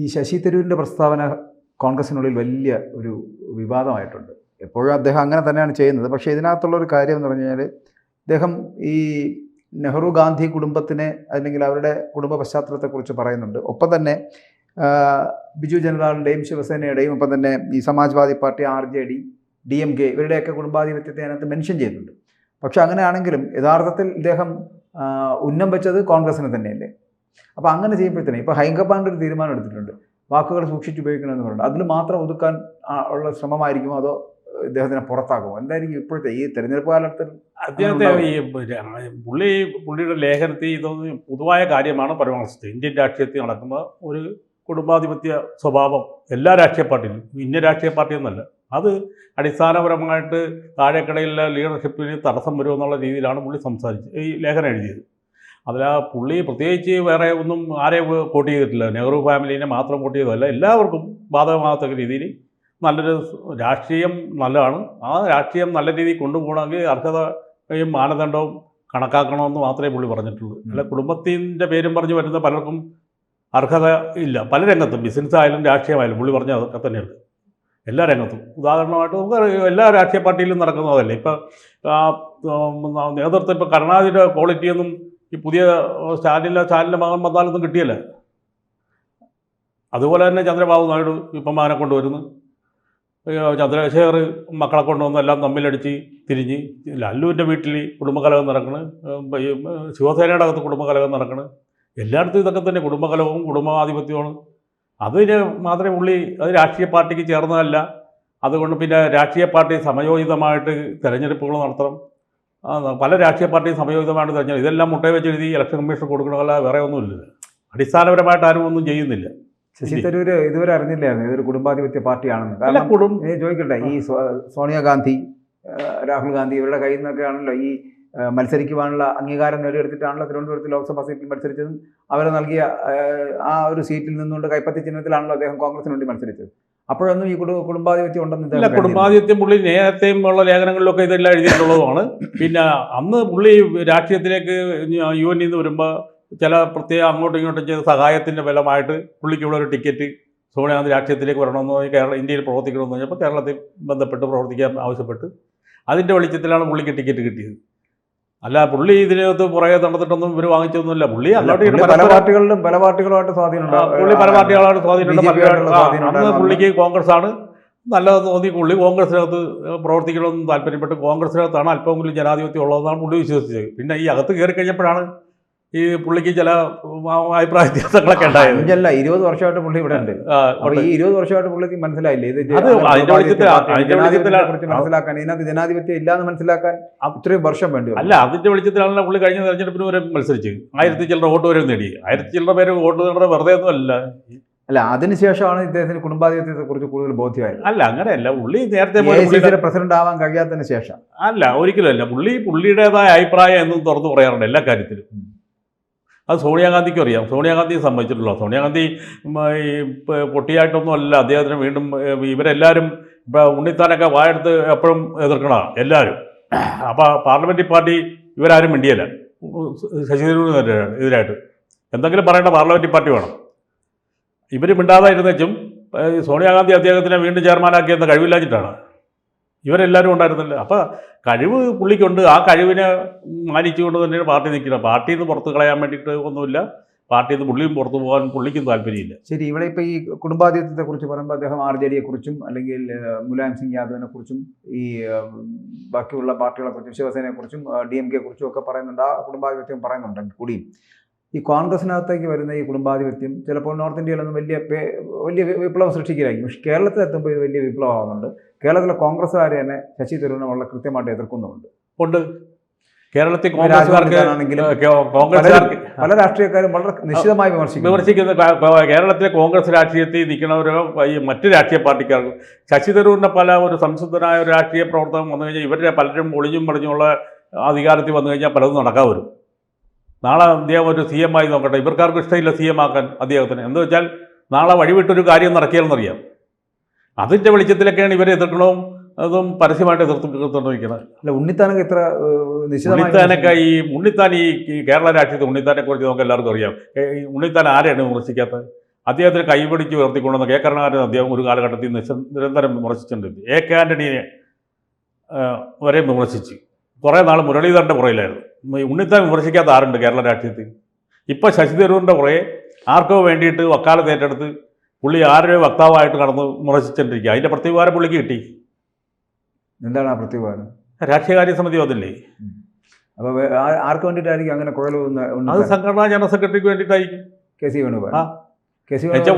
ഈ ശശി തരൂരിൻ്റെ പ്രസ്താവന കോൺഗ്രസിനുള്ളിൽ വലിയ ഒരു വിവാദമായിട്ടുണ്ട്. എപ്പോഴും അദ്ദേഹം അങ്ങനെ തന്നെയാണ് ചെയ്യുന്നത്. പക്ഷേ ഇതിനകത്തുള്ളൊരു കാര്യം എന്ന് പറഞ്ഞു കഴിഞ്ഞാൽ അദ്ദേഹം ഈ നെഹ്റു ഗാന്ധി കുടുംബത്തിനെ അല്ലെങ്കിൽ അവരുടെ കുടുംബ പശ്ചാത്തലത്തെക്കുറിച്ച് പറയുന്നുണ്ട്. ഒപ്പം തന്നെ ബിജു ജനതാദളിൻ്റെയും ശിവസേനയുടെയും ഒപ്പം തന്നെ ഈ സമാജ്വാദി പാർട്ടി, RJD, DMK ഇവരുടെയൊക്കെ കുടുംബാധിപത്യത്തെ അതിനകത്ത് മെൻഷൻ ചെയ്യുന്നുണ്ട്. പക്ഷെ അങ്ങനെയാണെങ്കിലും യഥാർത്ഥത്തിൽ ഇദ്ദേഹം ഉന്നം വെച്ചത് കോൺഗ്രസിന് തന്നെയല്ലേ? അപ്പോൾ അങ്ങനെ ചെയ്യുമ്പോഴത്തേനെ ഇപ്പോൾ ഹൈക്കമാൻഡ് ഒരു തീരുമാനം എടുത്തിട്ടുണ്ട്, വാക്കുകൾ സൂക്ഷിച്ചുപയോഗിക്കണമെന്ന് പറയുന്നത്. അതിൽ മാത്രം ഒതുക്കാൻ ഉള്ള ശ്രമമായിരിക്കുമോ അതോ ഇദ്ദേഹത്തിനെ പുറത്താക്കുമോ? എന്തായിരിക്കും ഇപ്പോഴത്തെ ഈ തെരഞ്ഞെടുപ്പ് കാലത്തിൽ അദ്ദേഹത്തെ പുള്ളിയുടെ ലേഖനത്തിൽ ഇതൊന്നും പൊതുവായ കാര്യമാണ് പരാമർശിച്ചത്. ഇന്ത്യൻ രാഷ്ട്രീയത്തിൽ നടക്കുന്ന ഒരു കുടുംബാധിപത്യ സ്വഭാവം എല്ലാ രാഷ്ട്രീയ പാർട്ടിയിലും, ഇന്ന രാഷ്ട്രീയ പാർട്ടിയൊന്നുമല്ല, അത് അടിസ്ഥാനപരമായിട്ട് താഴേക്കടയിലെ ലീഡർഷിപ്പിന് തടസ്സം വരുമെന്നുള്ള രീതിയിലാണ് പുള്ളി സംസാരിച്ചത്, ഈ ലേഖനം എഴുതിയത്. അതിൽ പുള്ളി പ്രത്യേകിച്ച് വേറെ ഒന്നും ആരെയും കോട്ട് ചെയ്തിട്ടില്ല, നെഹ്റു ഫാമിലിനെ മാത്രം കോട്ട് ചെയ്തതല്ല, എല്ലാവർക്കും ബാധകമാകത്തക്ക രീതിയിൽ നല്ലൊരു രാഷ്ട്രീയം നല്ലതാണ്. ആ രാഷ്ട്രീയം നല്ല രീതിയിൽ കൊണ്ടുപോകണമെങ്കിൽ അർഹതയും മാനദണ്ഡവും കണക്കാക്കണമെന്ന് മാത്രമേ പുള്ളി പറഞ്ഞിട്ടുള്ളൂ. അല്ല കുടുംബത്തിൻ്റെ പേരും പറഞ്ഞ് വരുന്ന പലർക്കും അർഹത ഇല്ല. പല രംഗത്തും, ബിസിനസ് ആയാലും രാഷ്ട്രീയമായാലും പുള്ളി പറഞ്ഞ അതൊക്കെ തന്നെയുണ്ട്. എല്ലാ രംഗത്തും ഉദാഹരണമായിട്ട് നമുക്ക് എല്ലാ രാഷ്ട്രീയ പാർട്ടിയിലും നടക്കുന്നതല്ലേ. ഇപ്പം നേതൃത്വം ഇപ്പോൾ കരുണാനിധിയുടെ ക്വാളിറ്റിയൊന്നും ഈ പുതിയ സ്റ്റാലിൻ്റെ മകൻ വന്നാലൊന്നും കിട്ടിയല്ല. അതുപോലെ തന്നെ ചന്ദ്രബാബു നായിഡു ഇപ്പം മകനെ കൊണ്ടുവരുന്നു, ചന്ദ്രശേഖർ മക്കളെ കൊണ്ടുവന്ന് എല്ലാം തമ്മിലടിച്ച് തിരിഞ്ഞ്, ലല്ലുവിൻ്റെ വീട്ടിൽ കുടുംബകലഹം നടക്കണ്, ശിവസേനയുടെ അകത്ത് കുടുംബകലഹം നടക്കണ്, എല്ലായിടത്തും ഇതൊക്കെ തന്നെ കുടുംബകലഹവും കുടുംബാധിപത്യമാണ്. അതിന് മാത്രമേ പുള്ളി അത് രാഷ്ട്രീയ പാർട്ടിക്ക് ചേർന്നതല്ല. അതുകൊണ്ട് പിന്നെ രാഷ്ട്രീയ പാർട്ടി സമയോചിതമായിട്ട് തിരഞ്ഞെടുപ്പുകൾ നടത്തണം, പല രാഷ്ട്രീയ പാർട്ടിയും സമയോചിതമായിട്ട് തിരഞ്ഞെടുപ്പ്, ഇതെല്ലാം മുട്ടയെ വെച്ച് എഴുതി ഇലക്ഷൻ കമ്മീഷൻ കൊടുക്കണമല്ല, വേറെ ഒന്നുമില്ല. അടിസ്ഥാനപരമായിട്ട് ആരും ഒന്നും ചെയ്യുന്നില്ല. ശശി തരൂർ ഇതുവരെ അറിഞ്ഞില്ലായിരുന്നു ഇതൊരു കുടുംബാധിപത്യ പാർട്ടിയാണെന്ന്. കാരണം ചോദിക്കട്ടെ, ഈ സോണിയാഗാന്ധി, രാഹുൽ ഗാന്ധി ഇവരുടെ കയ്യിൽ നിന്നൊക്കെ ആണല്ലോ ഈ മത്സരിക്കുവാനുള്ള അംഗീകാരം നേടിയെടുത്തിട്ടാണല്ലോ തിരുവനന്തപുരത്ത് ലോക്സഭാ സീറ്റിൽ മത്സരിച്ചതും അവർ നൽകിയ ആ ഒരു സീറ്റിൽ നിന്നുകൊണ്ട് കൈപ്പത്തി ചിഹ്നത്തിലാണല്ലോ അദ്ദേഹം കോൺഗ്രസിന് വേണ്ടി മത്സരിച്ചത്. അപ്പോഴൊന്നും ഈ കുടുംബാധിപത്യം ഉണ്ടെന്ന് കുടുംബാധിപത്യം പുള്ളി നേരത്തെയും ഉള്ള ലേഖനങ്ങളിലൊക്കെ ഇതെല്ലാം എഴുതിയിട്ടുള്ളതുമാണ്. പിന്നെ അന്ന് പുള്ളി രാഷ്ട്രീയത്തിലേക്ക് UN നിന്ന് വരുമ്പോൾ ചില പ്രത്യേക അങ്ങോട്ടും ഇങ്ങോട്ടും ചെയ്ത സഹായത്തിൻ്റെ ഫലമായിട്ട് പുള്ളിക്ക് ഇവിടെ ഒരു ടിക്കറ്റ് സോണിയാഗാന്ധി രാഷ്ട്രീയത്തിലേക്ക് വരണമെന്ന് ഇന്ത്യയിൽ പ്രവർത്തിക്കണമെന്ന് പറഞ്ഞപ്പോൾ കേരളത്തിൽ ബന്ധപ്പെട്ട് പ്രവർത്തിക്കാൻ ആവശ്യപ്പെട്ട് അതിൻ്റെ വെളിച്ചത്തിലാണ് പുള്ളിക്ക് ടിക്കറ്റ് കിട്ടിയത്. അല്ല പുള്ളി ഇതിനകത്ത് പുറകെ നടന്നിട്ടൊന്നും ഇവർ വാങ്ങിച്ചൊന്നുമില്ല. പുള്ളി പല പാർട്ടികളുമായിട്ട് സ്വാധീനമുണ്ട്. പുള്ളി പല പാർട്ടികളായിട്ട് സ്വാധീനമുണ്ട്. അന്ന് പുള്ളിക്ക് കോൺഗ്രസ്സാണ് നല്ലതെന്ന് തോന്നി പുള്ളി കോൺഗ്രസിനകത്ത് പ്രവർത്തിക്കണമെന്ന് താല്പര്യപ്പെട്ട് കോൺഗ്രസിനകത്താണ് അല്പമെങ്കിലും ജനാധിപത്യം ഉള്ളതെന്നാണ് പുള്ളി വിശ്വസിച്ചത്. പിന്നെ ഈ അകത്ത് കയറി കഴിഞ്ഞപ്പോഴാണ് ഈ പുള്ളിക്ക് ചില അഭിപ്രായ വ്യത്യാസങ്ങളൊക്കെ ഉണ്ടായത്. 20 വർഷമായിട്ട് പുള്ളി ഇവിടെ ഉണ്ട്. ഈ 20 വർഷമായിട്ട് പുള്ളിക്ക് മനസ്സിലായില്ലേ ഇത് മനസ്സിലാക്കാൻ, ഇതിനകത്ത് ജനാധിപത്യം ഇല്ലാന്ന് മനസ്സിലാക്കാൻ ഇത്രയും വർഷം വേണ്ടി? അല്ല, അതിന്റെ വെളിച്ചത്തിലാണല്ലോ പുള്ളി കഴിഞ്ഞ തെരഞ്ഞെടുപ്പിന് വരെ മത്സരിച്ച് 1000 ചില്ലറ വോട്ട് വരെ നേടി. 1000 ചില്ലറ പേര് വോട്ട് നേടുന്നത് വെറുതെ ഒന്നും അല്ല. അതിനുശേഷമാണ് ഇദ്ദേഹത്തിന് കുടുംബാധിപത്യത്തെ കുറിച്ച് കൂടുതൽ ബോധ്യമായത്. അല്ല, അങ്ങനെയല്ല. പുള്ളി നേരത്തെ പ്രസിഡന്റ് ആവാൻ കഴിയാത്തതിന് ശേഷം അല്ല, ഒരിക്കലും അല്ല. പുള്ളിയുടേതായ അഭിപ്രായം എന്നും തുറന്നു പറയാറുണ്ട് എല്ലാ കാര്യത്തിലും. അത് സോണിയാഗാന്ധിക്കും അറിയാം, സോണിയാഗാന്ധിയെ സംബന്ധിച്ചിട്ടുള്ള. സോണിയാഗാന്ധി ഈ പൊട്ടിയായിട്ടൊന്നും അല്ല അദ്ദേഹത്തിന് വീണ്ടും ഇവരെല്ലാവരും ഉണ്ണിത്താനൊക്കെ വായെടുത്ത് എപ്പോഴും എതിർക്കണ എല്ലാവരും. അപ്പോൾ പാർലമെൻ്ററി പാർട്ടി ഇവരാരും മിണ്ടിയല്ല ശശി തരൂരിന് എതിരായിട്ട്. എന്തെങ്കിലും പറയേണ്ട പാർലമെൻ്ററി പാർട്ടി വേണം. ഇവർ മിണ്ടാതായിരുന്നേച്ചും സോണിയാഗാന്ധി അദ്ദേഹത്തിനെ വീണ്ടും ചെയർമാനാക്കിയെന്ന കഴിവില്ലാഞ്ഞിട്ടാണ്. ഇവരെല്ലാവരും ഉണ്ടായിരുന്നില്ല. അപ്പോൾ കഴിവ് പുള്ളിക്കുണ്ട്. ആ കഴിവിനെ മാനിച്ചുകൊണ്ട് തന്നെയാണ് പാർട്ടി നിൽക്കുന്നത്. പാർട്ടിയിൽ നിന്ന് പുറത്ത് കളയാൻ വേണ്ടിയിട്ട് ഒന്നുമില്ല. പാർട്ടിയിൽ നിന്ന് പുള്ളിയും പുറത്തു പോകാൻ പുള്ളിക്കും താല്പര്യമില്ല. ശരി, ഇവിടെ ഇപ്പോൾ ഈ കുടുംബാധിപത്യത്തെക്കുറിച്ച് പറയുമ്പോൾ അദ്ദേഹം RJD-യെക്കുറിച്ചും അല്ലെങ്കിൽ മുലായം സിംഗ് യാദവിനെക്കുറിച്ചും ഈ ബാക്കിയുള്ള പാർട്ടികളെക്കുറിച്ചും ശിവസേനയെക്കുറിച്ചും DMK-യെക്കുറിച്ചും ഒക്കെ പറയുന്നുണ്ട്. ആ കുടുംബാധിപത്യം പറയുന്നുണ്ട് കൂടിയും. ഈ കോൺഗ്രസിനകത്തേക്ക് വരുന്ന ഈ കുടുംബാധിപത്യം ചിലപ്പോൾ നോർത്ത് ഇന്ത്യയിലൊന്നും വലിയ വിപ്ലവം സൃഷ്ടിക്കില്ലായിരിക്കും. പക്ഷേ കേരളത്തിലെത്തുമ്പോൾ ഇത് വലിയ വിപ്ലവമാകുന്നുണ്ട്. കേരളത്തിലെ കോൺഗ്രസ്സുകാർ തന്നെ ശശി തരൂരിനെ വളരെ കൃത്യമായിട്ട് എതിർക്കുന്നുമുണ്ട്. കേരളത്തിൽ പല രാഷ്ട്രീയക്കാരും വളരെ നിശ്ചിതമായി വിമർശിക്കുന്ന കേരളത്തിലെ കോൺഗ്രസ് രാഷ്ട്രീയത്തിൽ നിൽക്കുന്നവരോ ഈ മറ്റ് രാഷ്ട്രീയ പാർട്ടിക്കാർക്കും ശശി തരൂരിൻ്റെ ഒരു സംശുദ്ധനായ ഒരു രാഷ്ട്രീയ പ്രവർത്തനം വന്നു കഴിഞ്ഞാൽ ഇവരുടെ പലരും ഒളിഞ്ഞും പളിഞ്ഞുമുള്ള അധികാരത്തിൽ വന്നു കഴിഞ്ഞാൽ പലതും നടക്കാൻ വരും. നാളെ അദ്ദേഹം ഒരു CM ആയി നോക്കട്ടെ. ഇവർക്കാർക്കും ഇഷ്ടമില്ല CM ആക്കാൻ അദ്ദേഹത്തിന്. എന്ന് വെച്ചാൽ നാളെ വഴിവിട്ടൊരു കാര്യം നടക്കിയാലെന്നറിയാം. അതിൻ്റെ വെളിച്ചത്തിലൊക്കെയാണ് ഇവരെ എതിർക്കണവും അതും പരസ്യമായിട്ട് എതിർത്തുകൊണ്ടിരിക്കുന്നത്. അല്ല, ഉണ്ണിത്താനൊക്കെ ഇത്ര ഉണ്ണിത്താനൊക്കെ ഉണ്ണിത്താൻ ഈ കേരള രാഷ്ട്രീയത്തിൽ ഉണ്ണിത്താനെ കുറിച്ച് നമുക്ക് എല്ലാവർക്കും അറിയാം. ഉണ്ണിത്താൻ ആരെയാണ് വിമർശിക്കാത്തത്? അദ്ദേഹത്തിന് കൈപിടിച്ച് ഉയർത്തിക്കൊണ്ടുവന്ന കെ കരുണാകരൻ അദ്ദേഹം ഒരു കാലഘട്ടത്തിൽ നിരന്തരം വിമർശിച്ചിട്ടുണ്ട്. എ കെ ആൻ്റണിയെ വരെ വിമർശിച്ച് കുറേ നാൾ മുരളീധരൻ്റെ പുറയിലായിരുന്നു. ഉണ്ണിത്താൻ വിമർശിക്കാത്ത ആരുണ്ട് കേരള രാഷ്ട്രീയത്തിൽ? ഇപ്പോൾ ശശി തരൂരിൻ്റെ പുറകെ ആർക്കോ വേണ്ടിയിട്ട് വക്കാലത്ത് ഏറ്റെടുത്ത് പുള്ളി ആരുടെയോ വക്താവായിട്ട് കടന്ന് വിമർശിച്ചുകൊണ്ടിരിക്കുക. അതിൻ്റെ പ്രത്യുപകാരം പുള്ളിക്ക് കിട്ടി. എന്താണ് ആ പ്രത്യുപകാരം? രാഷ്ട്രീയകാര്യ സമിതി വന്നില്ലേ? അപ്പോൾ ആർക്ക് വേണ്ടിയിട്ടായിരിക്കും അങ്ങനെ കുഴൽ അത് സംഘടനാ ജനറൽ സെക്രട്ടറിക്ക് വേണ്ടിയിട്ടായിരിക്കും. K C Venugopal.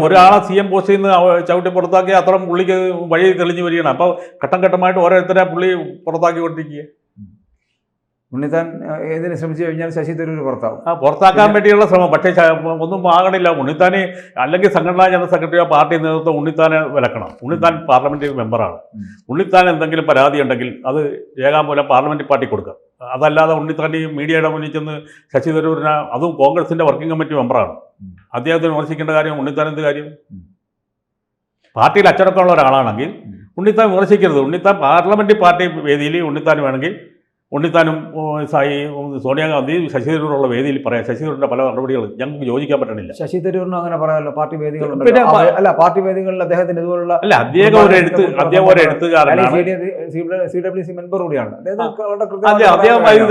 ഒരാളെ CM പോസ്റ്റിൽ നിന്ന് ചവിട്ടി പുറത്താക്കി അത്രയും പുള്ളിക്ക് വഴി തെളിഞ്ഞു വരികയാണ്. അപ്പോൾ ഘട്ടം ഘട്ടമായിട്ട് ഓരോരുത്തരെ പുള്ളി പുറത്താക്കിക്കൊണ്ടിരിക്കുക. ഉണ്ണിത്താൻ ഏതിനെ ശ്രമിച്ചു കഴിഞ്ഞാൽ ശശി തരൂർ പുറത്താവും. പുറത്താക്കാൻ വേണ്ടിയുള്ള ശ്രമം. പക്ഷേ ഒന്നും ആകണില്ല. ഉണ്ണിത്താനെ അല്ലെങ്കിൽ സംഘടനാ ജനറൽ സെക്രട്ടറിയോ പാർട്ടി നേതൃത്വം ഉണ്ണിത്താനെ വിലക്കണം. ഉണ്ണിത്താൻ പാർലമെന്ററി മെമ്പറാണ്. ഉണ്ണിത്താൻ എന്തെങ്കിലും പരാതി ഉണ്ടെങ്കിൽ അത് രേഖാമൂലം പാർലമെന്ററി പാർട്ടി കൊടുക്കുക. അതല്ലാതെ ഉണ്ണിത്താൻ ഈ മീഡിയയുടെ മുന്നിൽ ചെന്ന് ശശി തരൂരിനെ, അതും കോൺഗ്രസിന്റെ വർക്കിംഗ് കമ്മിറ്റി മെമ്പറാണ്, അദ്ദേഹത്തിന് വിമർശിക്കേണ്ട കാര്യം ഉണ്ണിത്താൻ എന്ത് കാര്യം? പാർട്ടിയിൽ അച്ചടക്കമുള്ള ഒരാളാണെങ്കിൽ ഉണ്ണിത്താൻ വിമർശിക്കരുത്. ഉണ്ണിത്താൻ പാർലമെന്ററി പാർട്ടി വേദിയിൽ ഉണ്ണിത്താൻ വേണമെങ്കിൽ ഉണ്ണിത്താനും സോണിയാഗാന്ധി ശശി തരൂരുള്ള വേദിയിൽ പറയാം. ശശി തരൂരിന്റെ പല നടപടികളും ഞങ്ങൾക്ക് യോജിക്കാൻ പറ്റണില്ല. ശശി തരൂരിനും അങ്ങനെ പറയാമല്ലോ. പാർട്ടി വേദികളുണ്ട്. അല്ല, പാർട്ടി വേദികളിൽ അദ്ദേഹത്തിന് ഇതുപോലുള്ള അദ്ദേഹം ഒരു എഴുത്തുകാരനാണ്. CWC മെമ്പർ കൂടിയാണ് അദ്ദേഹം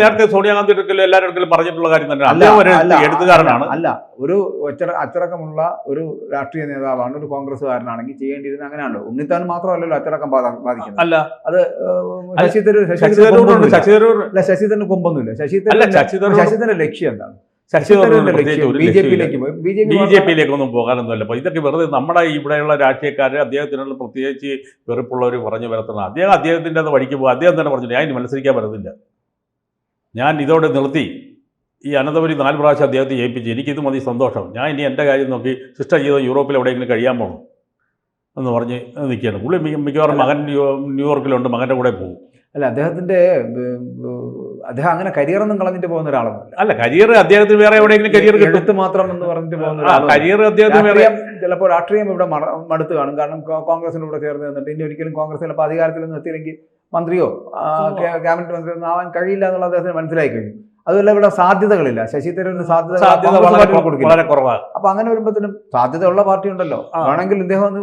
നേരത്തെ സോണിയാഗാന്ധി എടുക്കലും എല്ലാവരും എടുക്കലും പറഞ്ഞിട്ടുള്ള കാര്യം തന്നെ. അദ്ദേഹം ഒരു എഴുത്തുകാരനാണ്. അല്ല, ഒരു അച്ചടക്കമുള്ള ഒരു രാഷ്ട്രീയ നേതാവാണ്, ഒരു കോൺഗ്രസ്സുകാരനാണെങ്കിൽ ചെയ്യേണ്ടിയിരുന്നത് അങ്ങനെയാണ്. ഉണ്ണിത്താൻ മാത്രമല്ലല്ലോ അച്ചടക്കം ബാധിക്കുന്നത്. അല്ല, അത് ശശി തരൂർ ശശിധരന് കൊമ്പൊന്നുമില്ല. ശശിധരന്റെ ലക്ഷ്യം എന്താണ്? ബിജെപിയിലേക്ക് ഒന്നും പോകാനൊന്നുമല്ല. അപ്പോൾ ഇതൊക്കെ വെറുതെ നമ്മുടെ ഇവിടെയുള്ള രാഷ്ട്രീയക്കാർ അദ്ദേഹത്തിനുള്ള പ്രത്യേകിച്ച് വെറുപ്പുള്ളവർ പറഞ്ഞു വരത്തണം. അദ്ദേഹത്തിൻ്റെ അത് വഴിക്ക് പോകുക. അദ്ദേഹം തന്നെ പറഞ്ഞു, ഞാൻ ഇനി മത്സരിക്കാൻ പറ്റുന്നില്ല, ഞാൻ ഇതോടെ നിർത്തി. ഈ അനന്തപുരി 4 പ്രാവശ്യം അദ്ദേഹത്തെ ജയിപ്പിച്ച് എനിക്കിത് മതി, സന്തോഷം, ഞാൻ ഇനി എൻ്റെ കാര്യം നോക്കി ശിഷ്ട ജീവിതം യൂറോപ്പിൽ എവിടെയെങ്കിലും കഴിയാൻ പോകണം എന്ന് പറഞ്ഞ് നിൽക്കുകയാണ്. പുള്ളി മിക്കവാറും മകൻ ന്യൂയോർക്കിലുണ്ട്, മകൻ്റെ കൂടെ പോകും. അല്ല, അദ്ദേഹം അങ്ങനെ കരിയറൊന്നും കളഞ്ഞിട്ട് പോകുന്ന ഒരാളൊന്നുമില്ല. അല്ല, കരിയർ അദ്ദേഹത്തിന് വേറെ എവിടെയെങ്കിലും കരിയർ എടുത്ത് മാത്രം എന്ന് പറഞ്ഞിട്ട് പോകുന്ന കരിയർ അദ്ദേഹത്തിന് ചിലപ്പോൾ രാഷ്ട്രീയം ഇവിടെ മടുത്ത് കാണും. കാരണം കോൺഗ്രസിന്റെ കൂടെ ചേർന്ന് നിന്നിട്ട് ഇനി ഒരിക്കലും കോൺഗ്രസ് ചിലപ്പോൾ അധികാരത്തിലൊന്നും എത്തിയില്ലെങ്കിൽ മന്ത്രിയോ ക്യാബിനറ്റ് മന്ത്രിയോ ഒന്നും ആവാൻ കഴിയില്ല എന്നുള്ള അദ്ദേഹത്തിന് മനസ്സിലായി കഴിഞ്ഞു. അതുമല്ല, ഇവിടെ സാധ്യതകളില്ല. ശശി തരൂരിന് സാധ്യത വളരെ കുറവാണ്. അപ്പൊ അങ്ങനെ വരുമ്പോഴത്തേനും സാധ്യതയുള്ള പാർട്ടി ഉണ്ടല്ലോ, ആണെങ്കിൽ ഇദ്ദേഹം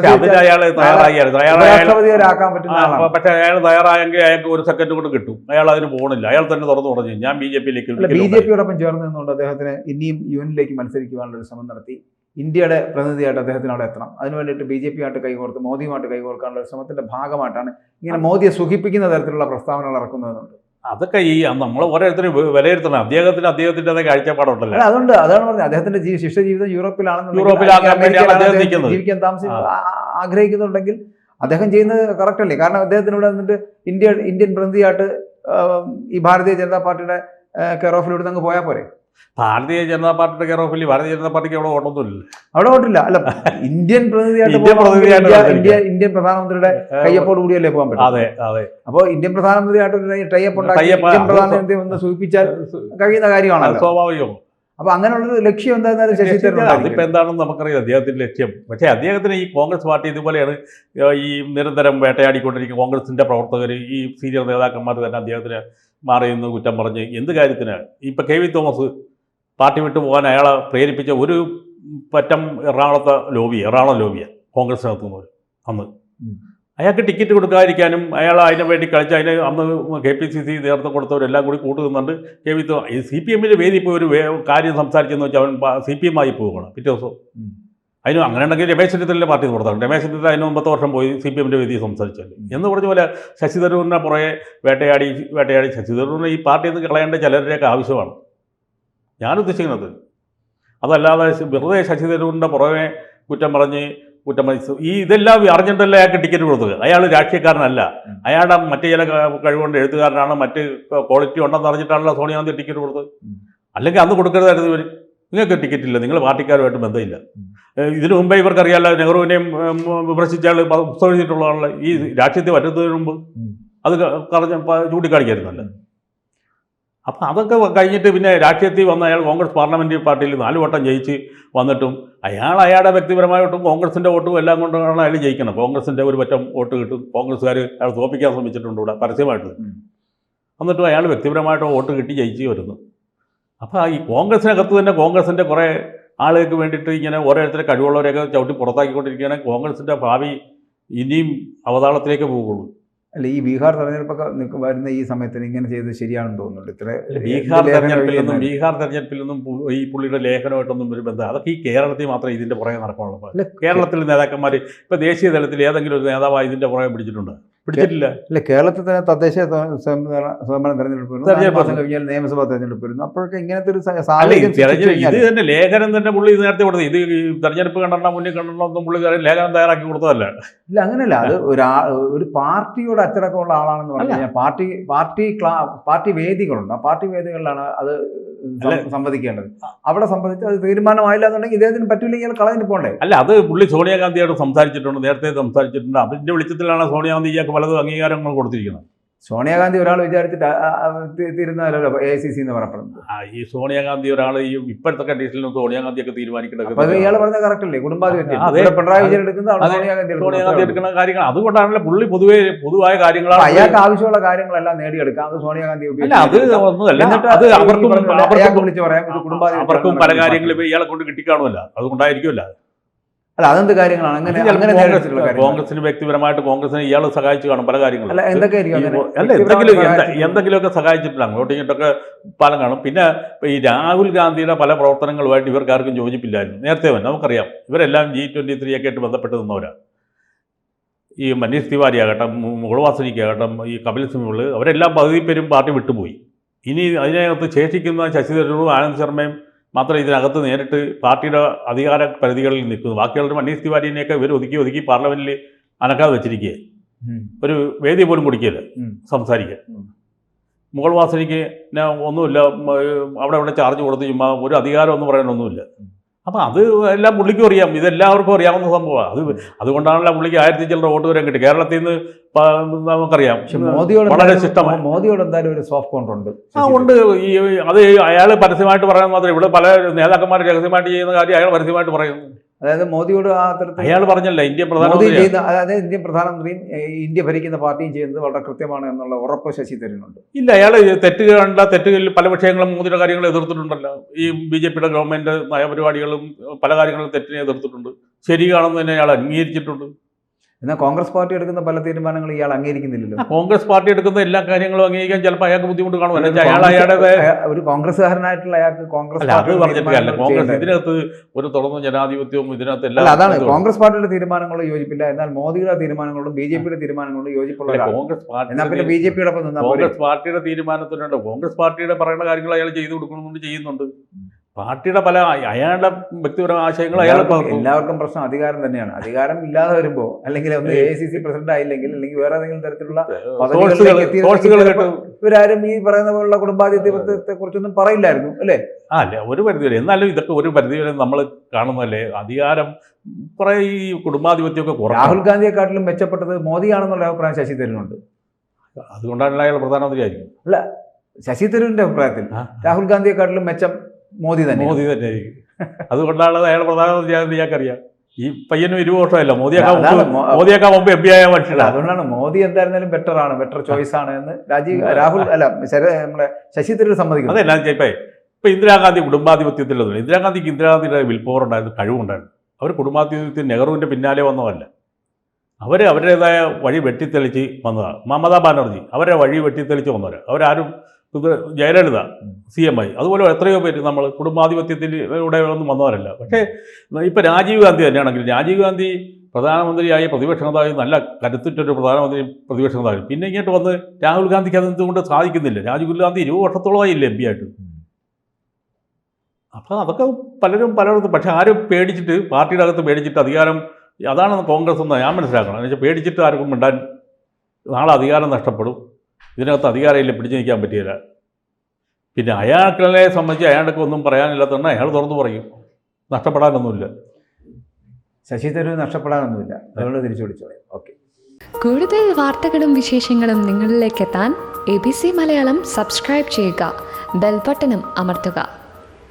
രാഷ്ട്രപതിയാക്കാൻ പറ്റുന്ന ആളാണ്. പക്ഷേ അയാൾ തയ്യാറായെങ്കിൽ അയാൾക്ക് ഒരു സെക്കൻഡ് കൊണ്ട് കിട്ടും. അയാൾ അതിന് പോകണില്ല. അയാൾ തന്നെ തുറന്നു പറഞ്ഞു, ഞാൻ BJPയോടൊപ്പം ചേർന്ന് നിന്നുകൊണ്ട് അദ്ദേഹത്തിന് ഇനിയും UN-ലേക്ക് മത്സരിക്കുവാനുള്ള ഒരു ശ്രമം നടത്തി. ഇന്ത്യയുടെ പ്രതിനിധിയായിട്ട് അദ്ദേഹത്തിന് അവിടെ എത്തണം. അതിന് വേണ്ടിയിട്ട് BJPയുമായിട്ട് കൈകോർത്ത് മോദിയുമായിട്ട് കൈകോർക്കാനുള്ള ഒരു ശ്രമത്തിന്റെ ഭാഗമായിട്ടാണ് ഇങ്ങനെ മോദിയെ സുഖിപ്പിക്കുന്ന തരത്തിലുള്ള പ്രസ്താവനകൾ ഇറക്കുന്നതെന്നുണ്ട്. അതൊക്കെ ഈ നമ്മൾ ഓരോരുത്തരും വിലയിരുത്തണം. അദ്ദേഹത്തിന്റെ കാഴ്ചപ്പാടുണ്ടല്ലോ. അതുകൊണ്ട് അതാണ് പറഞ്ഞത്, അദ്ദേഹത്തിന്റെ ശിഷ്ട ജീവിതം യൂറോപ്പിലാണെന്ന് ജീവിക്കാൻ ആഗ്രഹിക്കുന്നുണ്ടെങ്കിൽ അദ്ദേഹം ചെയ്യുന്നത് കറക്റ്റ് അല്ലേ? കാരണം അദ്ദേഹത്തിന് ഇവിടെ നിന്നിട്ട് ഇന്ത്യൻ പ്രതിനിധിയായിട്ട് ഈ ഭാരതീയ ജനതാ പാർട്ടിയുടെ കെയർ ഓഫിൽ ഇവിടെ നിന്ന് പോയാൽ പോരെ? ഭാരതീയ ജനതാ പാർട്ടിയുടെ കെയർ ഓഫിൽ ഭാരതീയ ജനതാ പാർട്ടിക്ക് അവിടെ ഓട്ടൊന്നുമില്ല. അവിടെ ഓട്ടില്ല. അല്ല, ഇന്ത്യൻ പ്രതിനിധിയായിട്ട് ഇന്ത്യൻ പ്രധാനമന്ത്രിയുടെ കയ്യപ്പോട് കൂടിയല്ലേ പോകാൻ പറ്റും? അതെ, അതെ. അപ്പോൾ ഇന്ത്യൻ പ്രധാനമന്ത്രിയായിട്ട് ടൈപ്പ് ഉണ്ടാക്കി ഇന്ത്യൻ പ്രധാനമന്ത്രി ഒന്ന് സൂചിപ്പിച്ചാൽ കഴിയുന്ന കാര്യമാണല്ലോ, സ്വാഭാവികം. അപ്പൊ അങ്ങനെയുള്ളൊരു ലക്ഷ്യം എന്തായാലും ശശി തരൂർ അതിപ്പോൾ എന്താണെന്ന് നമുക്കറിയാം അദ്ദേഹത്തിന്റെ ലക്ഷ്യം. പക്ഷേ അദ്ദേഹത്തിന് ഈ കോൺഗ്രസ് പാർട്ടി ഇതുപോലെയാണ് ഈ നിരന്തരം വേട്ടയാടിക്കൊണ്ടിരിക്കുന്ന കോൺഗ്രസിന്റെ പ്രവർത്തകർ, ഈ സീനിയർ നേതാക്കന്മാർ തന്നെ അദ്ദേഹത്തിന് മാറി നിന്ന് കുറ്റം പറഞ്ഞ് എന്ത് കാര്യത്തിനാണ്? ഇപ്പം KV തോമസ് പാർട്ടി വിട്ടു പോകാൻ അയാളെ പ്രേരിപ്പിച്ച ഒരു പറ്റം എറണാകുളം ലോബിയാണ് കോൺഗ്രസിനകത്തുനിന്നവർ. അന്ന് അയാൾക്ക് ടിക്കറ്റ് കൊടുക്കാതിരിക്കാനും അയാൾ അതിന് വേണ്ടി കളിച്ച് അതിന് അന്ന് KPCC നേതൃത്വം കൊടുത്തവരെല്ലാം കൂടി കൂട്ടുന്നുണ്ട്. CPM-ൻ്റെ വേദി ഇപ്പോൾ ഒരു കാര്യം സംസാരിച്ചെന്ന് വെച്ചാൽ അവൻ CPM ആയി പോവുകയാണ് പിറ്റേ ദിവസം. അതിന് അങ്ങനെ ഉണ്ടെങ്കിൽ രമേശ് ചെന്നിത്തലിൻ്റെ പാർട്ടി പുറത്താക്കും. രമേശ് ചെന്നിത്തല അതിന് 9 വർഷം പോയി CPM-ൻ്റെ വേദി സംസാരിച്ചല്ലേ എന്ന് പറഞ്ഞ പോലെ ശശി തരൂരിനെ പുറകെ വേട്ടയാടി ശശി തരൂരിനെ ഈ പാർട്ടിയിൽ നിന്ന് കളയേണ്ട ചിലരുടെയൊക്കെ ആവശ്യമാണ് ഞാൻ ഉദ്ദേശിക്കുന്നത്. അതല്ലാതെ വെറുതെ ശശി തരൂരിൻ്റെ പുറകെ കുറ്റം പറഞ്ഞ് ഈ ഇതെല്ലാം അറിഞ്ഞിട്ടല്ല അയാൾക്ക് ടിക്കറ്റ് കൊടുത്തത്. അയാൾ രാഷ്ട്രീയക്കാരനല്ല, അയാളുടെ മറ്റു ചില കഴിവുകൊണ്ട് എഴുത്തുകാരനാണ്, മറ്റ് ക്വാളിറ്റി ഉണ്ടെന്ന് അറിഞ്ഞിട്ടാണല്ലോ സോണിയാഗാന്ധി ടിക്കറ്റ് കൊടുത്തത്. അല്ലെങ്കിൽ അന്ന് കൊടുക്കരുതായിരുന്നു. ഇവർ നിങ്ങൾക്ക് ടിക്കറ്റ് ഇല്ല, നിങ്ങൾ പാർട്ടിക്കാരുമായിട്ട് ബന്ധമില്ല. ഇതിനു മുമ്പേ ഇവർക്കറിയാമല്ലോ, നെഹ്റുവിനെയും വിമർശിച്ചാൽ പുസ്തകം എഴുതിയിട്ടുള്ളതാണല്ലോ. ഈ രാഷ്ട്രീയത്തിൽ വരുന്നതിന് മുമ്പ് അത് ചൂണ്ടിക്കാണിക്കായിരുന്നല്ലോ. അപ്പം അതൊക്കെ കഴിഞ്ഞിട്ട് പിന്നെ രാഷ്ട്രീയത്തിൽ വന്ന അയാൾ കോൺഗ്രസ് പാർലമെൻ്ററി പാർട്ടിയിൽ 4 വട്ടം ജയിച്ച് വന്നിട്ടും അയാളുടെ വ്യക്തിപരമായ വോട്ടും കോൺഗ്രസിൻ്റെ വോട്ടും എല്ലാം കൊണ്ടാണ് അയാൾ ജയിക്കണം. കോൺഗ്രസിൻ്റെ ഒരു പറ്റം വോട്ട് കിട്ടും. കോൺഗ്രസ്സുകാർ അയാൾ തോൽപ്പിക്കാൻ ശ്രമിച്ചിട്ടുണ്ട് ഇവിടെ പരസ്യമായിട്ട്. എന്നിട്ടും അയാൾ വ്യക്തിപരമായിട്ട് വോട്ട് കിട്ടി ജയിച്ച് വരുന്നു. അപ്പോൾ ഈ കോൺഗ്രസിനകത്ത് തന്നെ കോൺഗ്രസിൻ്റെ കുറേ ആളുകൾക്ക് വേണ്ടിയിട്ട് ഇങ്ങനെ ഓരോരുത്തരെ കഴിവുള്ളവരെയൊക്കെ ചവിട്ടി പുറത്താക്കിക്കൊണ്ടിരിക്കുകയാണെങ്കിൽ കോൺഗ്രസിൻ്റെ ഭാവി ഇനിയും അവതാളത്തിലേക്ക് പോകുള്ളൂ. അല്ല, ഈ ബീഹാർ തെരഞ്ഞെടുപ്പൊക്കെ വരുന്ന ഈ സമയത്തിന് ഇങ്ങനെ ചെയ്തത് ശരിയാണെന്ന് തോന്നുന്നുണ്ട്. ബീഹാർ തെരഞ്ഞെടുപ്പിൽ നിന്നും ഈ പുള്ളിയുടെ ലേഖനമായിട്ടൊന്നും ഒരു ബന്ധം, അതൊക്കെ ഈ കേരളത്തിൽ മാത്രമേ ഇതിൻ്റെ പുറകെ നടക്കാനുള്ളൂ. കേരളത്തിൽ നേതാക്കന്മാർ ഇപ്പോൾ ദേശീയ തലത്തിൽ ഏതെങ്കിലും ഒരു നേതാവായി ഇതിൻ്റെ പുറകെ പിടിച്ചിട്ടില്ല. ഇല്ല, കേരളത്തിൽ തന്നെ തദ്ദേശ സ്വയംഭരണ തെരഞ്ഞെടുപ്പ് കഴിഞ്ഞാൽ നിയമസഭാ തെരഞ്ഞെടുപ്പ് വരുന്നു. അപ്പോഴൊക്കെ ഇങ്ങനത്തെ ഒരു ഇത് തന്നെ ലേഖനം തന്നെ പുള്ളി നേരത്തെ കൊടുത്തത്. ഇത് തെരഞ്ഞെടുപ്പ് കണ്ടെണ്ണ മുന്നിൽ കണ്ടെണ്ണൊന്നും പുള്ളി ലേഖനം തയ്യാറാക്കി കൊടുത്തതല്ല. ഇല്ല, അങ്ങനെയല്ല. അത് ഒരു പാർട്ടിയോട് അച്ചടക്കമുള്ള ആളാണെന്ന് പറഞ്ഞു കഴിഞ്ഞാൽ പാർട്ടി വേദികളുണ്ട്. ആ പാർട്ടി വേദികളിലാണ് അത് സംവദിക്കേണ്ടത്. അവിടെ സംബന്ധിച്ച് അത് തീരുമാനമായില്ല എന്നുണ്ടെങ്കിൽ ഇദ്ദേഹത്തിന് പറ്റില്ലെങ്കിൽ കളഞ്ഞിട്ട് പോകണ്ടേ? അല്ല, അത് പുള്ളി സോണിയാഗാന്ധിയോട് സംസാരിച്ചിട്ടുണ്ട്, നേരത്തെ സംസാരിച്ചിട്ടുണ്ട്. അതിൻ്റെ വെളിച്ചത്തിലാണ് സോണിയാഗാന്ധി ഇയാൾക്ക് പലതും അംഗീകാരങ്ങൾ കൊടുത്തിരിക്കുന്നത്. സോണിയാഗാന്ധി ഒരാൾ വിചാരിച്ചിട്ട് തീരുന്നല്ലോ AICC എന്ന് പറയപ്പെടുന്നത്. ഈ സോണിയാഗാന്ധി ഒരാൾ ഈ ഇപ്പോഴത്തെ കണ്ടീഷനിലും സോണിയാഗാന്ധിയൊക്കെ തീരുമാനിക്കുന്നത് ഇയാൾ പറഞ്ഞ കറക്റ്റ് അല്ലേ? കുടുംബാധിപത്യം പിണറായി വിജയൻ എടുക്കുന്നത് സോണിയാഗാന്ധി എടുക്കുന്ന കാര്യങ്ങൾ. അതുകൊണ്ടാണല്ലോ പുള്ളി പൊതുവായ കാര്യങ്ങളാണ് അയാൾക്ക് ആവശ്യമുള്ള കാര്യങ്ങളെല്ലാം നേടിയെടുക്കാം. അത് സോണിയാഗാന്ധി അത് ഒന്നുമല്ല. അത് അവർക്കും പല കാര്യങ്ങളും ഇയാളെ കൊണ്ട് കിട്ടിക്കാണുമല്ല, അതുകൊണ്ടായിരിക്കുമല്ല. അല്ല, അതെന്ത് കാര്യങ്ങളാണ് അങ്ങനെ കോൺഗ്രസിന് വ്യക്തിപരമായിട്ട് കോൺഗ്രസിനെ ഇയാൾ സഹായിച്ചു കാണും പല കാര്യങ്ങളും. അല്ല, എന്തെങ്കിലുമൊക്കെ സഹായിച്ചിട്ടില്ല, അങ്ങോട്ടും ഇങ്ങോട്ടൊക്കെ പലം കാണും. പിന്നെ ഈ രാഹുൽ ഗാന്ധിയുടെ പല പ്രവർത്തനങ്ങളുമായിട്ട് ഇവർക്കാർക്കും യോജിപ്പില്ലായിരുന്നു നേരത്തെ തന്നെ. നമുക്കറിയാം, ഇവരെല്ലാം G23 ഒക്കെ ആയിട്ട് ബന്ധപ്പെട്ട് നിന്നവരാണ്. ഈ മനീഷ് തിവാരി ആകട്ടെ, മുകുൾ വാസനിക്കാകട്ടെ, ഈ കപിൽ സിബൽ, അവരെല്ലാം പകുതി പേരും പാർട്ടി വിട്ടുപോയി. ഇനി അതിനകത്ത് ശേഷിക്കുന്ന ശശി തരൂരും ആനന്ദ് ശർമ്മയും മാത്രം ഇതിനകത്ത് നേരിട്ട് പാർട്ടിയുടെ അധികാര പരിധികളിൽ നിൽക്കുന്നു. ബാക്കിയുള്ളവർ മനീഷ് തിവാരിനെയൊക്കെ ഇവർ ഒതുക്കി പാർലമെന്റിൽ അനക്കാതെ വെച്ചിരിക്കുക, ഒരു വേദി പോലും കൊടുക്കില്ല സംസാരിക്കാൻ. മുകുൾ വാസനിക്ക് ഒന്നുമില്ല, അവിടെ ചാർജ് കൊടുത്ത് ചുമ്മാ ഒരു അധികാരം എന്ന് പറയാനൊന്നുമില്ല. അപ്പം അത് എല്ലാം പുള്ളിക്കും അറിയാം, ഇതെല്ലാവർക്കും അറിയാവുന്ന സംഭവമാണ്. അതുകൊണ്ടാണല്ലോ പുള്ളിക്ക് 1000 ചില്ലറ വോട്ട് വരെ കിട്ടി. കേരളത്തിൽ നിന്ന് നമുക്കറിയാം. വളരെ ശിഷ്ടമാണ്. മോദിയോട് എന്തായാലും ഒരു സോഫ്റ്റ് കോൺട്രാ ഉണ്ട്. ഉണ്ട്. അത് അയാൾ പരസ്യമായിട്ട് പറയാൻ മാത്രമേ, ഇവിടെ പല നേതാക്കന്മാർ രഹസ്യമായിട്ട് ചെയ്യുന്ന കാര്യം അയാൾ പരസ്യമായിട്ട് പറയുന്നു. അതായത് മോദിയോട് ആ തരത്തിൽ അയാൾ പറഞ്ഞല്ല, ഇന്ത്യൻ പ്രധാനമന്ത്രിയും ഇന്ത്യ ഭരിക്കുന്ന പാർട്ടിയും ചെയ്യുന്നത് വളരെ കൃത്യമാണ് എന്നുള്ള ഉറപ്പ് ശശി തരൂരുണ്ട്. ഇല്ല, അയാൾ തെറ്റുകളിൽ പല വിഷയങ്ങളും മോദിയുടെ കാര്യങ്ങൾ എതിർത്തിട്ടുണ്ടല്ലോ. ഈ BJPയുടെ ഗവൺമെന്റ് നയപരിപാടികളും പല കാര്യങ്ങളും തെറ്റിനെ എതിർത്തിട്ടുണ്ട്. ശരിയാണെന്ന് തന്നെ അയാൾ അംഗീകരിച്ചിട്ടുണ്ട്. എന്നാൽ കോൺഗ്രസ് പാർട്ടി എടുക്കുന്ന പല തീരുമാനങ്ങളും ഇയാൾ അംഗീകരിക്കുന്നില്ലല്ലോ. കോൺഗ്രസ് പാർട്ടി എടുക്കുന്ന എല്ലാ കാര്യങ്ങളും അംഗീകരിക്കാൻ ചിലപ്പോൾ അയാൾക്ക് ബുദ്ധിമുട്ട് കാണും. ഒരു കോൺഗ്രസ്സുകാരനായിട്ടുള്ള അയാൾക്ക് കോൺഗ്രസ് പറഞ്ഞിട്ടില്ല. കോൺഗ്രസ് ഇതിനകത്ത് ഒരു തുറന്ന ജനാധിപത്യവും ഇതിനകത്ത് എല്ലാം. അതാണ് കോൺഗ്രസ് പാർട്ടിയുടെ തീരുമാനങ്ങളോട് യോജിപ്പില്ല, എന്നാൽ മോദിയുടെ തീരുമാനങ്ങളോടും BJPയുടെ തീരുമാനങ്ങളോടും യോജിപ്പുള്ള കോൺഗ്രസ് പാർട്ടി. എന്നാൽ പിന്നെ BJPയോടൊപ്പം കോൺഗ്രസ് പാർട്ടിയുടെ തീരുമാനത്തിനുണ്ട്. കോൺഗ്രസ് പാർട്ടിയുടെ പറയുന്ന കാര്യങ്ങൾ അയാൾ ചെയ്തു കൊടുക്കണമെന്നുണ്ട്, ചെയ്യുന്നുണ്ട്. പാർട്ടിയുടെ പല അയാളുടെ വ്യക്തിപരമായ ആശയങ്ങൾ എല്ലാവർക്കും പ്രശ്നം അധികാരം തന്നെയാണ്. അധികാരം ഇല്ലാതെ വരുമ്പോൾ, അല്ലെങ്കിൽ ഒന്ന് AICC പ്രസിഡന്റ് ആയില്ലെങ്കിൽ, അല്ലെങ്കിൽ വേറെ ഏതെങ്കിലും തരത്തിലുള്ള ഇവരാരും ഈ പറയുന്ന പോലുള്ള കുടുംബാധിപത്യത്തെ കുറിച്ചൊന്നും പറയില്ലായിരുന്നു അല്ലേ? അല്ല, ഒരു പരിധിവരെ. എന്നാലും ഇതൊക്കെ ഒരു പരിധിവരെ നമ്മൾ കാണുന്നതല്ലേ. അധികാരം കുറെ ഈ കുടുംബാധിപത്യമൊക്കെ കുറവ്. രാഹുൽ ഗാന്ധിയെക്കാട്ടിലും മെച്ചപ്പെട്ടത് മോദിയാണെന്നുള്ള അഭിപ്രായം ശശി തരൂരുണ്ട്. അതുകൊണ്ടാണ് അയാൾ പ്രധാനമന്ത്രി ആയിരിക്കും. അല്ല, ശശി തരൂരിന്റെ അഭിപ്രായത്തിൽ രാഹുൽ ഗാന്ധിയെക്കാട്ടിലും മെച്ചം മോദി തന്നെ ആയിരിക്കും. അതുകൊണ്ടാണ് അയാൾ പ്രധാനമന്ത്രി ആണെന്ന് ഇയാൾക്കറിയാം. ഈ പയ്യനും 20 വർഷമല്ല, മോദിയൊക്കെ മുമ്പ് MP ആയ മനുഷ്യനാണ്. അതുകൊണ്ടാണ് മോദി എന്തായിരുന്നാലും ബെറ്റർ ചോയ്സ് ആണ് എന്ന് രാഹുൽ നമ്മുടെ ശശി തരൂർ സമ്മതിക്കുന്നു. അതെല്ലാം ഇപ്പൊ ഇന്ദിരാഗാന്ധി കുടുംബാധിപത്യത്തിലൊന്നും. ഇന്ദിരാഗാന്ധിയുടെ വിൽ പവർ ഉണ്ടായിരുന്നു, കഴിവുണ്ടായിരുന്നു. അവർ കുടുംബാധിപത്യത്തിൽ നെഹ്റുവിന്റെ പിന്നാലെ വന്നതല്ല. അവരുടേതായ വഴി വെട്ടിത്തെളിച്ച് വന്നതാണ്. മമതാ ബാനർജി അവരുടെ വഴി വെട്ടിത്തെളിച്ച് വന്നവരാണ്. അവരാരും ജയലളിത CM ആയി. അതുപോലെ എത്രയോ പേര് നമ്മൾ കുടുംബാധിപത്യത്തിലൂടെ ഒന്നും വന്നവരല്ല. പക്ഷേ ഇപ്പം രാജീവ് ഗാന്ധി തന്നെയാണെങ്കിൽ, രാജീവ് ഗാന്ധി പ്രധാനമന്ത്രിയായി പ്രതിപക്ഷ നേതാവ്, നല്ല കരുത്തുറ്റൊരു പ്രധാനമന്ത്രി പ്രതിപക്ഷ നേതാവ്. പിന്നെ ഇങ്ങോട്ട് വന്ന് രാഹുൽ ഗാന്ധിക്ക് അതെന്തുകൊണ്ട് സാധിക്കുന്നില്ല? രാജീവ് ഗാന്ധി 20 വർഷത്തോളമായില്ലേ MP ആയിട്ട്. അപ്പോൾ അതൊക്കെ പലയിടത്തും. പക്ഷെ ആരും പേടിച്ചിട്ട്, പാർട്ടിയുടെ അകത്ത് പേടിച്ചിട്ട് അധികാരം, അതാണ് കോൺഗ്രസ് എന്ന് ഞാൻ മനസ്സിലാക്കണം. എന്ന് വെച്ചാൽ പേടിച്ചിട്ട് ആർക്കും മിണ്ടാൻ, നാളെ അധികാരം നഷ്ടപ്പെടും, ഇതിനകത്ത് അധികാരമില്ല, പിടിച്ചു നിൽക്കാൻ പറ്റിയില്ല. പിന്നെ അയാളെ സംബന്ധിച്ച് അയാൾക്ക് ഒന്നും പറയാനില്ലാത്തതുകൊണ്ട് അയാൾ തുറന്നു പറയും. നഷ്ടപ്പെടാനൊന്നുമില്ല. ശശി തരൂർ നഷ്ടപ്പെടാനൊന്നുമില്ല, അതുകൊണ്ട് തിരിച്ചു വിളിച്ചോളാം. ഓക്കെ. കൂടുതൽ വാർത്തകളും വിശേഷങ്ങളും നിങ്ങളിലേക്ക് എത്താൻ ABC മലയാളം സബ്സ്ക്രൈബ് ചെയ്യുക, ബെൽ ബട്ടണും അമർത്തുക.